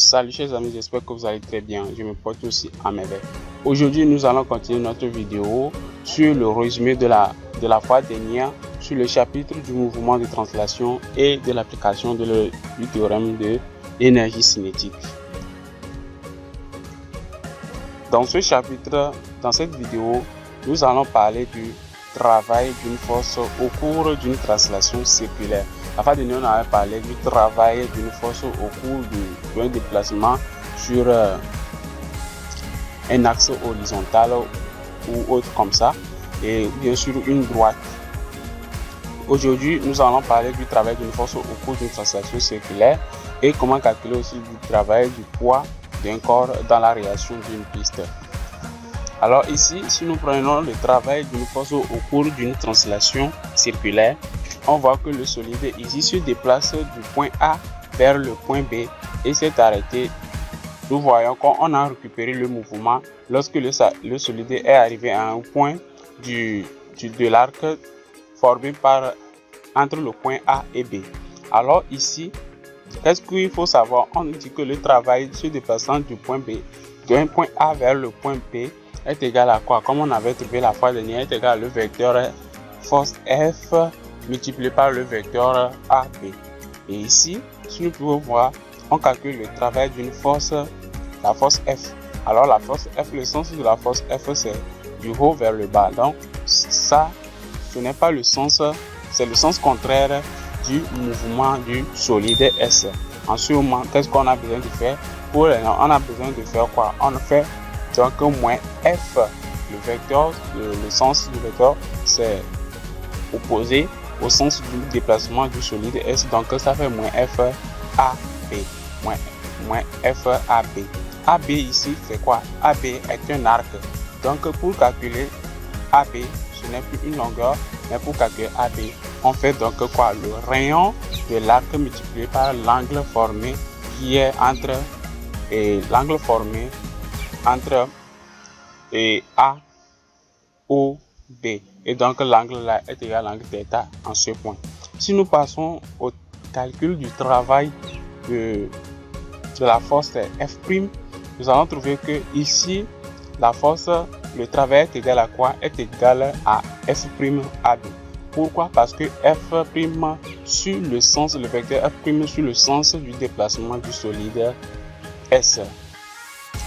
Salut chers amis, j'espère que vous allez très bien. Je me porte aussi à merveille. Aujourd'hui, nous allons continuer notre vidéo sur le résumé de la fois dernière sur le chapitre du mouvement de translation et de l'application du théorème de l'énergie cinétique. Dans ce chapitre, dans cette vidéo, nous allons parler du travail d'une force au cours d'une translation circulaire. La fois dernière, on avait parlé du travail d'une force au cours d'un déplacement sur un axe horizontal ou autre comme ça, et bien sûr une droite. Aujourd'hui, nous allons parler du travail d'une force au cours d'une translation circulaire et comment calculer aussi du travail du poids d'un corps dans la réaction d'une piste. Alors ici, si nous prenons le travail d'une force au cours d'une translation circulaire, on voit que le solide ici se déplace du point A vers le point B et s'est arrêté. Nous voyons qu'on a récupéré le mouvement lorsque le solide est arrivé à un point de l'arc formé entre le point A et B. Alors ici, qu'est-ce qu'il faut savoir? On dit que le travail se déplaçant du point B, d'un point A vers le point B, est égal à quoi? Comme on avait trouvé la fois dernière, est égal à le vecteur force F multiplié par le vecteur AB. Et ici, si nous pouvons voir, on calcule le travail d'une force, la force F. Alors la force F, le sens de la force F, c'est du haut vers le bas. Donc ça, ce n'est pas le sens, c'est le sens contraire du mouvement du solide S. En ce moment, qu'est-ce qu'on a besoin de faire? On a besoin de faire quoi? On fait donc moins F. Le vecteur, le sens du vecteur, c'est opposé au sens du déplacement du solide S. Donc ça fait moins F AB. Moins F AB. AB ici, c'est quoi? AB est un arc. Donc pour calculer AB, ce n'est plus une longueur, mais pour calculer AB, on fait donc quoi? Le rayon de l'arc multiplié par l'angle formé qui est entre A, O, B. Et donc l'angle là est égal à l'angle θ en ce point. Si nous passons au calcul du travail de la force F', nous allons trouver que ici, la force, le travail est égal à quoi? Est égal à F'AB. Pourquoi? Parce que F' sur le sens, le vecteur F' sur le sens du déplacement du solide S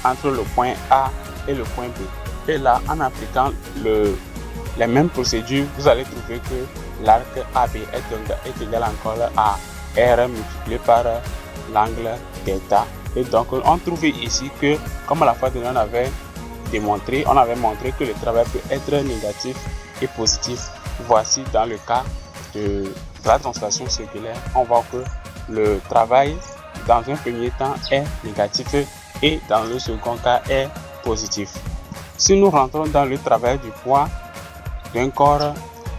entre le point A et le point B. Et là, en appliquant les mêmes procédures, vous allez trouver que l'arc AB est égal encore à R multiplié par l'angle θ. Et donc, on trouve ici que, comme à la fois dernière, on avait montré que le travail peut être négatif et positif. Voici dans le cas de la translation circulaire, on voit que le travail, dans un premier temps, est négatif et dans le second cas, est positif. Si nous rentrons dans le travail du poids d'un corps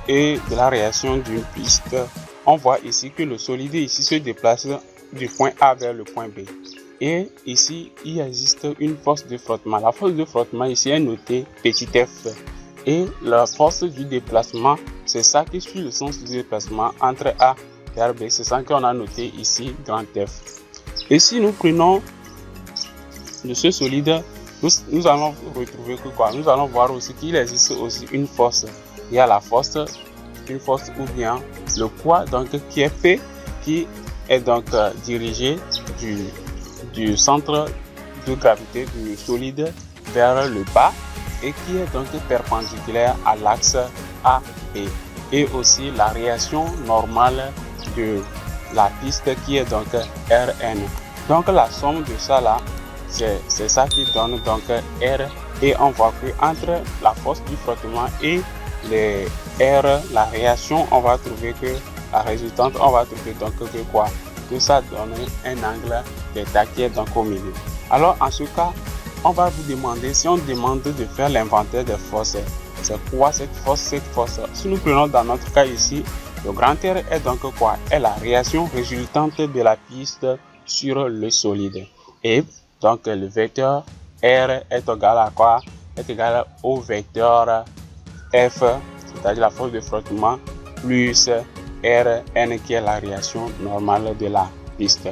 et de la réaction d'une piste, on voit ici que le solide ici se déplace du point A vers le point B. Et ici, il existe une force de frottement. La force de frottement ici est notée petit f. Et la force du déplacement, c'est ça qui suit le sens du déplacement entre A vers B. C'est ça qu'on a noté ici, grand F. Et si nous prenons de ce solide, nous allons retrouver que quoi? Nous allons voir aussi qu'il existe aussi une force. Il y a la force, une force ou bien le poids donc qui est P, qui est donc dirigé du centre de gravité du solide vers le bas et qui est donc perpendiculaire à l'axe AB. Et aussi la réaction normale de la piste qui est donc Rn. Donc la somme de ça là, c'est ça qui donne donc R, et on voit que entre la force du frottement et les R, la réaction, on va trouver que la résultante, on va trouver donc que quoi? Que ça donne un angle θ qui est donc au milieu. Alors en ce cas, on va vous demander, si on demande de faire l'inventaire des forces, c'est quoi cette force? Si nous prenons dans notre cas ici, le grand R est donc quoi? Est la réaction résultante de la piste sur le solide. Et donc le vecteur R est égal à quoi? Est égal au vecteur F, c'est-à-dire la force de frottement, plus Rn qui est la réaction normale de la piste.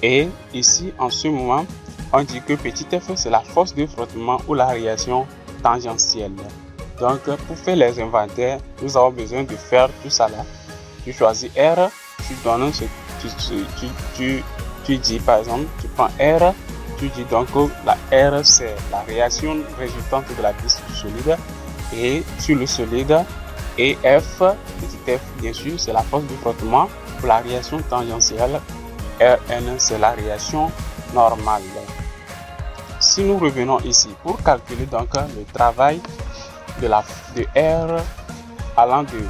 Et ici, en ce moment, on dit que petit f, c'est la force de frottement ou la radiation tangentielle. Donc, pour faire les inventaires, nous avons besoin de faire tout ça là. Tu choisis R, tu donnes ce tu dis par exemple, tu prends R, tu dis donc la R c'est la réaction résultante de la piste du solide, et sur le solide, et F, petit f bien sûr, c'est la force de frottement pour la réaction tangentielle, Rn c'est la réaction normale. Si nous revenons ici pour calculer donc le travail de R allant de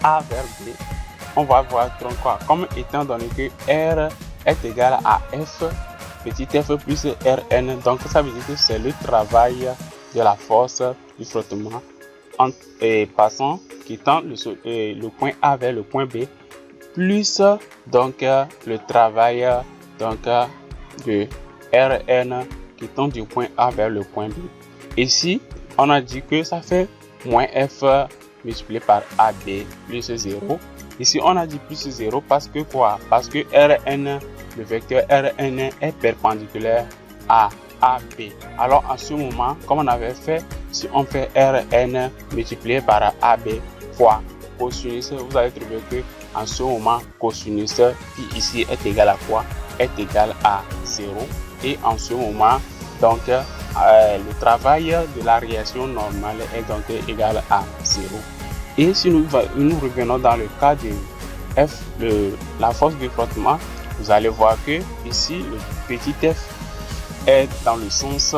A vers B, on va voir donc quoi, comme étant donné que R est égal à F, petit f plus Rn, donc ça veut dire que c'est le travail de la force du frottement passant, quittant le point A vers le point B, plus donc le travail donc de Rn quittant du point A vers le point B. Ici, on a dit que ça fait moins F multiplié par AB plus 0. Ici, on a dit plus 0 parce que quoi? Parce que Rn, le vecteur Rn est perpendiculaire à AB. Alors, en ce moment, comme on avait fait, si on fait Rn multiplié par AB fois cosinus, vous allez trouver que en ce moment, cosinus qui ici est égal à quoi? Est égal à 0. Et en ce moment, donc, le travail de la réaction normale est donc égal à 0. Et si nous revenons dans le cas de F, la force de frottement, vous allez voir que ici, le petit f est dans le sens,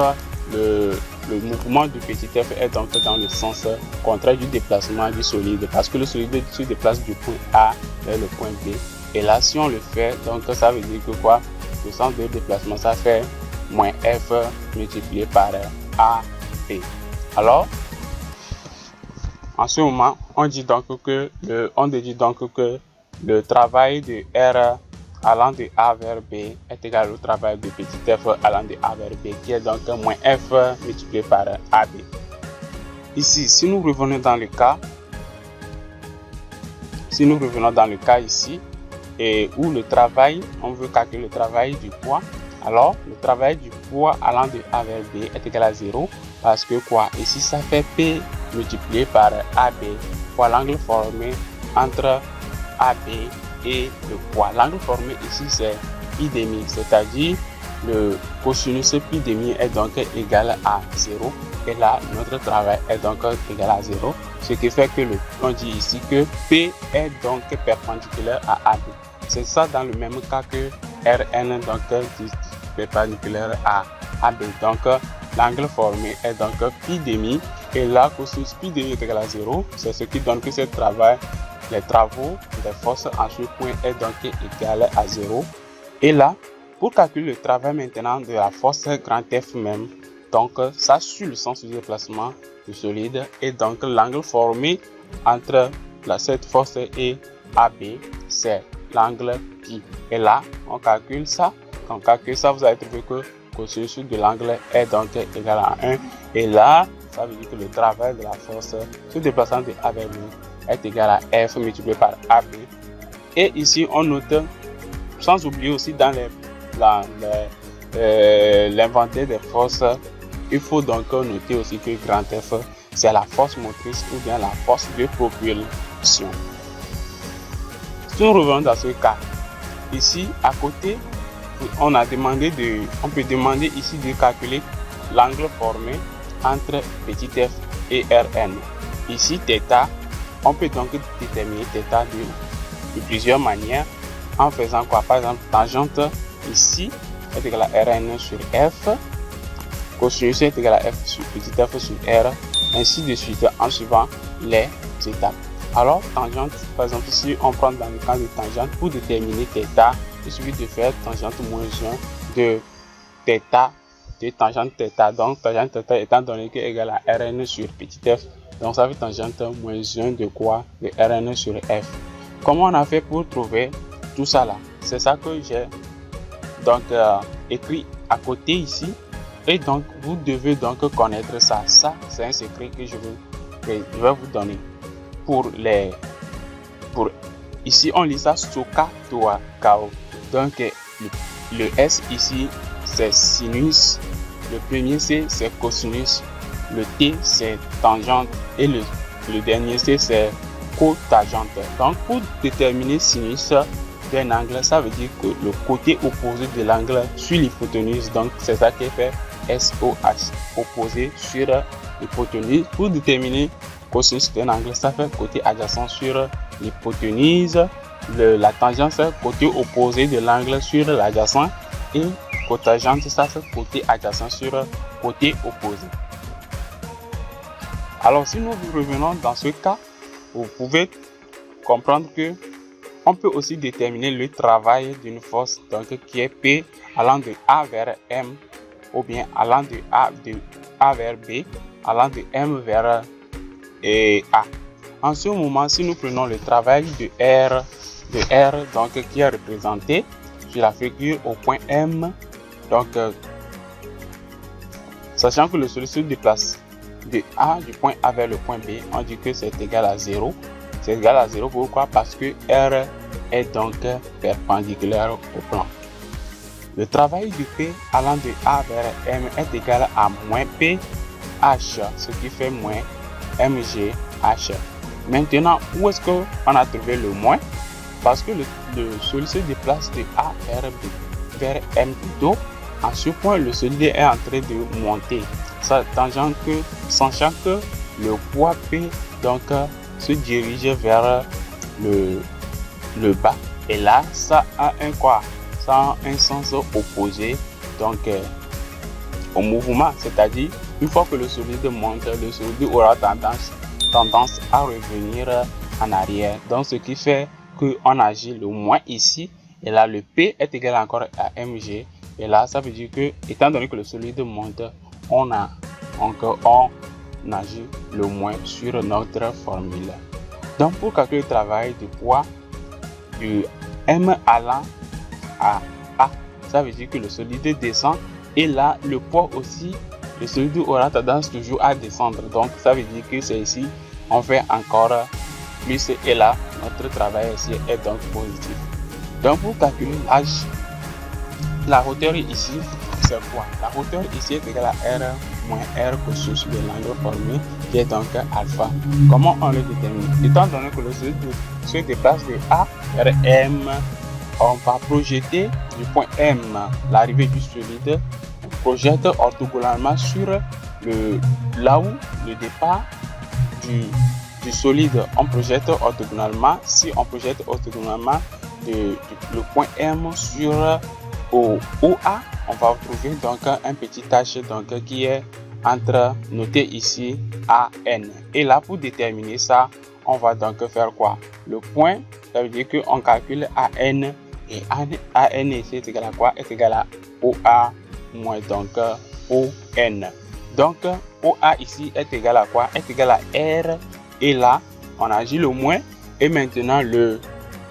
le mouvement du petit f est donc dans le sens contraire du déplacement du solide, parce que le solide se déplace du point A vers le point B. Et là, si on le fait, donc ça veut dire que quoi? Le sens de déplacement, ça fait moins F multiplié par AB. Alors, en ce moment, on dit donc que le travail de R allant de A vers B est égal au travail de petit f allant de A vers B, qui est donc moins F multiplié par AB. Ici, si nous revenons dans le cas, ici, et où le travail, on veut calculer le travail du poids, alors le travail du poids allant de A vers B est égal à 0, parce que quoi? Ici, ça fait P multiplié par AB fois l'angle formé entre AB et le poids. L'angle formé ici c'est pi demi, c'est-à-dire le cosinus pi demi est donc égal à 0, et là notre travail est donc égal à 0, ce qui fait que on dit ici que P est donc perpendiculaire à AB. C'est ça dans le même cas que Rn donc perpendiculaire à AB. Donc l'angle formé est donc pi demi, et là cosinus pi demi est égal à 0, c'est ce qui donne que ce travail, les travaux des forces en ce point est donc égal à 0. Et là, pour calculer le travail maintenant de la force grand F même, donc ça suit le sens du déplacement du solide, et donc l'angle formé entre cette force et AB, c'est l'angle pi. Et là, on calcule ça. Quand on calcule ça, vous allez trouver que cosinus de l'angle est donc égal à 1. Et là, ça veut dire que le travail de la force se déplaçant de A vers B est égal à F multiplié par AB. Et ici, on note, sans oublier aussi dans l'inventaire des forces, il faut donc noter aussi que grand F, c'est la force motrice ou bien la force de propulsion. Si nous revenons dans ce cas, ici, à côté, on peut demander ici de calculer l'angle formé entre petit f et Rn. Ici, θ, on peut donc déterminer θ de plusieurs manières en faisant quoi? Par exemple, tangente ici est égal à Rn sur F, cosinus est égal à F sur petit f sur R, ainsi de suite en suivant les étapes. Alors, tangente, par exemple, si on prend dans le cas de tangente, pour déterminer θ, il suffit de faire tangente moins 1 de θ, de tangente θ. Donc, tangente θ étant donné que est égal à Rn sur petit f, donc ça fait tangente moins 1 de quoi? De Rn sur F. Comment on a fait pour trouver tout ça là? C'est ça que j'ai donc écrit à côté ici, et donc vous devez donc connaître ça. Ça, c'est un secret que je vais vous donner. Ici on lit ça soka toa kao. Donc Le S ici, c'est sinus. Le premier C, c'est cosinus. Le T, c'est tangente. Et le dernier C, c'est cotangente. Donc, pour déterminer sinus d'un angle, ça veut dire que le côté opposé de l'angle sur l'hypoténuse. Donc, c'est ça qui est fait SOH, opposé sur l'hypoténuse. Pour déterminer cosinus d'un angle, ça fait côté adjacent sur l'hypoténuse. La tangente, côté opposé de l'angle sur l'adjacent. Et cotangente, ça fait côté adjacent sur côté opposé. Alors, si nous revenons dans ce cas, vous pouvez comprendre que on peut aussi déterminer le travail d'une force donc, qui est P allant de A vers M ou bien allant de A vers B, allant de M vers A. En ce moment, si nous prenons le travail de R donc, qui est représenté sur la figure au point M, donc sachant que le solide se déplace de A du point A vers le point B, on dit que c'est égal à 0. C'est égal à 0, pourquoi? Parce que R est donc perpendiculaire au plan. Le travail du P allant de A vers M est égal à moins PH, ce qui fait moins MGH. Maintenant, où est-ce qu'on a trouvé le moins? Parce que le solide se déplace de A vers M plutôt. À ce point, le solide est en train de monter, sachant que le poids P donc se dirige vers le bas, et là ça a un sens opposé donc au mouvement, c'est-à-dire une fois que le solide monte, le solide aura tendance à revenir en arrière, donc ce qui fait qu'on agit le moins ici, et là le P est égal encore à mg, et là ça veut dire que étant donné que le solide monte, on agit le moins sur notre formule. Donc pour calculer le travail du poids du M allant à A, ça veut dire que le solide descend, et là le poids aussi, le solide aura tendance toujours à descendre, donc ça veut dire que c'est ici on fait encore plus, et là notre travail ici est donc positif. Donc pour calculer l'âge, la hauteur ici c'est quoi? La hauteur ici est égale à R moins R cosinus de l'angle formé, qui est donc alpha. Comment on le détermine? Étant donné que le solide se déplace de A vers M, on va projeter du point M l'arrivée du solide, on projette orthogonalement sur là où le départ du solide, on projette orthogonalement. Si on projette orthogonalement le point M sur OA, on va trouver donc un petit H donc qui est noté ici AN. Et là, pour déterminer ça, on va donc faire quoi? Le point, ça veut dire qu'on calcule AN, et AN ici est égal à quoi? Est égal à OA moins donc ON. Donc OA ici est égal à quoi? Est égal à R, et là on agit le moins, et maintenant le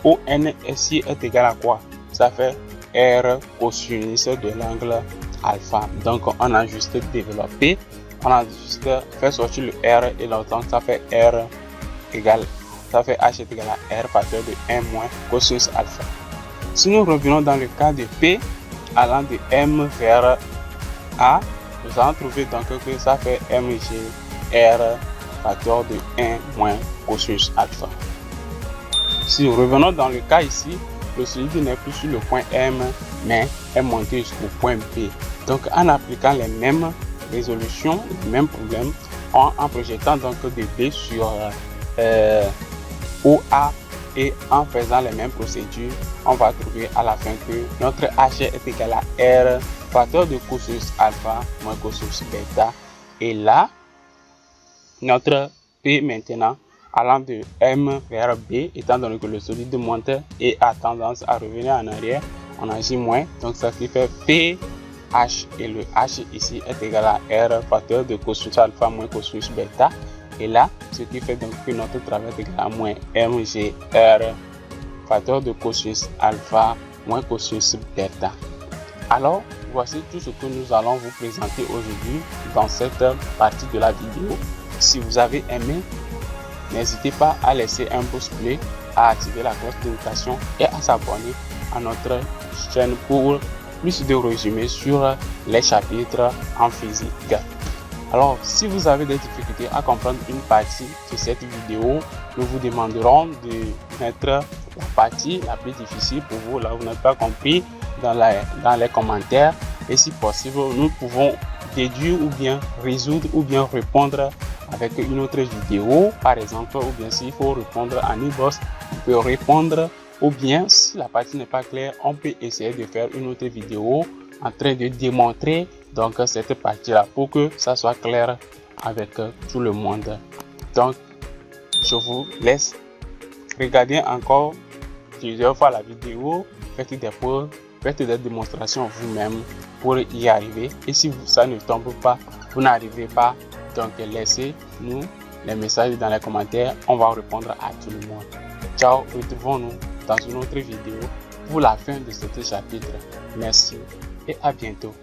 ON ici est égal à quoi? Ça fait R cosinus de l'angle alpha. Donc on a juste développé, on a juste fait sortir le R, et donc ça fait R égale, ça fait H est égal à R facteur de 1 moins cosinus alpha. Si nous revenons dans le cas de P allant de M vers A, nous allons trouver donc que ça fait MGR facteur de 1 moins cosinus alpha. Si nous revenons dans le cas ici, le solide n'est plus sur le point M, mais est monté jusqu'au point B. Donc en appliquant les mêmes résolutions, les mêmes problèmes, en projetant donc des B sur OA, et en faisant les mêmes procédures, on va trouver à la fin que notre H est égal à R facteur de cosinus alpha moins cosinus bêta, et là notre P maintenant allant de M vers B, étant donné que le solide monte et a tendance à revenir en arrière, on agit moins, donc ça qui fait PH, et le H ici est égal à R facteur de cosinus alpha moins cosinus bêta, et là ce qui fait donc que notre travail est égal à moins MGR facteur de cosinus alpha moins cosinus bêta. Alors voici tout ce que nous allons vous présenter aujourd'hui dans cette partie de la vidéo. Si vous avez aimé, n'hésitez pas à laisser un pouce bleu, à activer la cloche de notification et à s'abonner à notre chaîne pour plus de résumés sur les chapitres en physique. Alors, si vous avez des difficultés à comprendre une partie de cette vidéo, nous vous demanderons de mettre la partie la plus difficile pour vous, là où vous n'avez pas compris, dans les commentaires. Et si possible, nous pouvons déduire ou bien résoudre ou bien répondre avec une autre vidéo, par exemple, ou bien s'il faut répondre en e-box, on peut répondre, ou bien si la partie n'est pas claire, on peut essayer de faire une autre vidéo en train de démontrer donc cette partie là pour que ça soit clair avec tout le monde. Donc je vous laisse regarder encore plusieurs fois la vidéo, faites des pauses, faites des démonstrations vous-même pour y arriver. Et si ça ne tombe pas, vous n'arrivez pas, donc laissez-nous les messages dans les commentaires, on va répondre à tout le monde. Ciao, retrouvons-nous dans une autre vidéo pour la fin de ce chapitre. Merci et à bientôt.